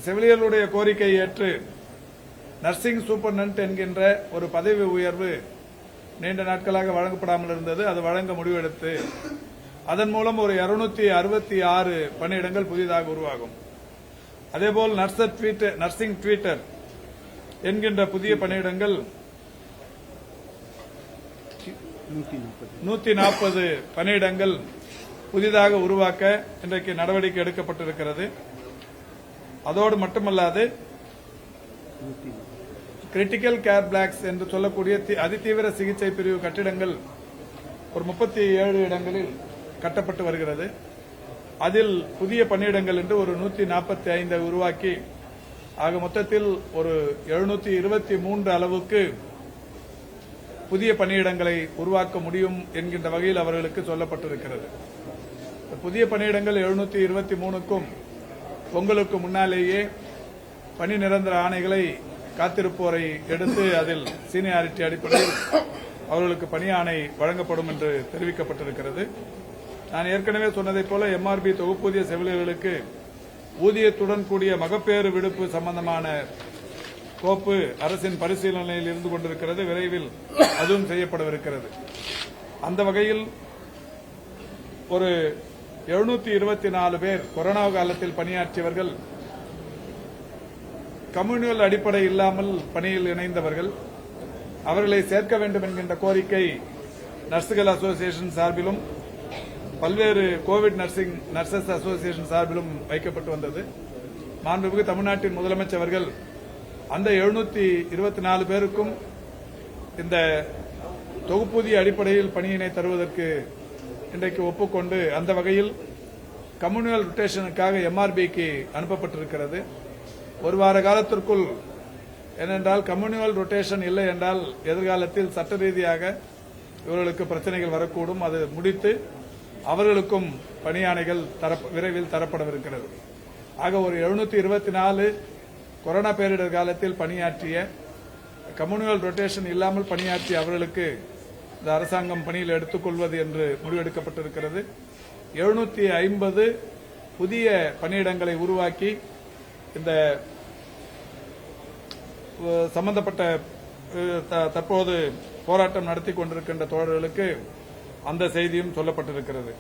செவிலியர்களுடைய கோரிக்கையை ஏற்று nursing superintendent என்கின்ற ஒரு பதவி உயர்வு நீண்ட நாட்களாக வழங்கப்படாமல் இருந்தது. அது வழங்க முடிவெடுத்து அதன் மூலம் ஒரு 266 பணியிடங்கள் புதிதாக உருவாகும். அதேபோல் நர்சிங் ட்வீட்டர் என்கின்ற புதிய பணியிடங்கள் 140 பணியிடங்கள் புதிதாக உருவாக்க இன்றைக்கு நடவடிக்கை எடுக்கப்பட்டிருக்கிறது. அதோடு மட்டுமல்லாது கிரிட்டிக்கல் கேர் பிளாக்ஸ் என்று சொல்லக்கூடிய அதிதீவிர சிகிச்சை பிரிவு கட்டிடங்கள் ஒரு 37 இடங்களில் கட்டப்பட்டு வருகிறது. அதில் புதிய பணியிடங்கள் என்று ஒரு 145 உருவாக்கி ஆக மொத்தத்தில் ஒரு 723 அளவுக்கு புதிய பணியிடங்களை உருவாக்க முடியும் என்கின்ற வகையில் அவர்களுக்கு சொல்லப்பட்டிருக்கிறது. புதிய பணியிடங்கள் 723க்கும் பொங்கலுக்கு முன்னாலேயே பணி நிரந்தர ஆணைகளை காத்திருப்போரை எடுத்து அதில் சீனியாரிட்டி அடிப்படையில் அவர்களுக்கு பணி ஆணை வழங்கப்படும் என்று தெரிவிக்கப்பட்டிருக்கிறது. நான் ஏற்கனவே சொன்னதைப் போல எம்ஆர்பி தொகுப்பூதிய செவிலியர்களுக்கு ஊதியத்துடன் கூடிய மகப்பேறு விடுப்பு சம்பந்தமான கோப்பு அரசின் பரிசீலனையில் இருந்து கொண்டிருக்கிறது. விரைவில் அதுவும் செய்யப்படவிருக்கிறது. அந்த வகையில் ஒரு 724 பேர் கொரோனா காலத்தில் பணியாற்றியவர்கள், கம்யூனியல் அடிப்படை இல்லாமல் பணியில் இணைந்தவர்கள், அவர்களை சேர்க்க வேண்டும் என்கின்ற கோரிக்கை நர்சுகள் அசோசியேஷன் சார்பிலும் பல்வேறு கோவிட் நர்சஸ் அசோசியேஷன் சார்பிலும் வைக்கப்பட்டு வந்தது. மாண்புமிகு தமிழ்நாட்டின் முதலமைச்சர் அவர்கள் அந்த 724 பேருக்கும் இந்த தொகுப்பூதிய அடிப்படையில் பணியினை தருவதற்கு இன்றைக்கு ஒப்புக்கொண்டு அந்த வகையில் கம்யூனியல் ரொட்டேஷனுக்காக எம்ஆர்பிக்கு அனுப்பப்பட்டிருக்கிறது. ஒரு வார காலத்திற்குள், ஏனென்றால் கம்யூனியல் ரொட்டேஷன் இல்லை என்றால் எதிர்காலத்தில் சட்ட ரீதியாக இவர்களுக்கு பிரச்சனைகள் வரக்கூடும். அது முடித்து அவர்களுக்கும் பணியாணைகள் விரைவில் தரப்படவிருக்கிறது. ஆக ஒரு 724 கொரோனா பேரிடர் காலத்தில் பணியாற்றிய, கம்யூனியல் ரொட்டேஷன் இல்லாமல் பணியாற்றிய அவர்களுக்கு இந்த அரசாங்கம் பணியில் எடுத்துக்கொள்வது என்று முடிவெடுக்கப்பட்டிருக்கிறது. 750 புதிய பணியிடங்களை உருவாக்கி இந்த சம்பந்தப்பட்ட தற்போது போராட்டம் நடத்தி கொண்டிருக்கின்ற தோழர்களுக்கு அந்த செய்தியும் சொல்லப்பட்டிருக்கிறது.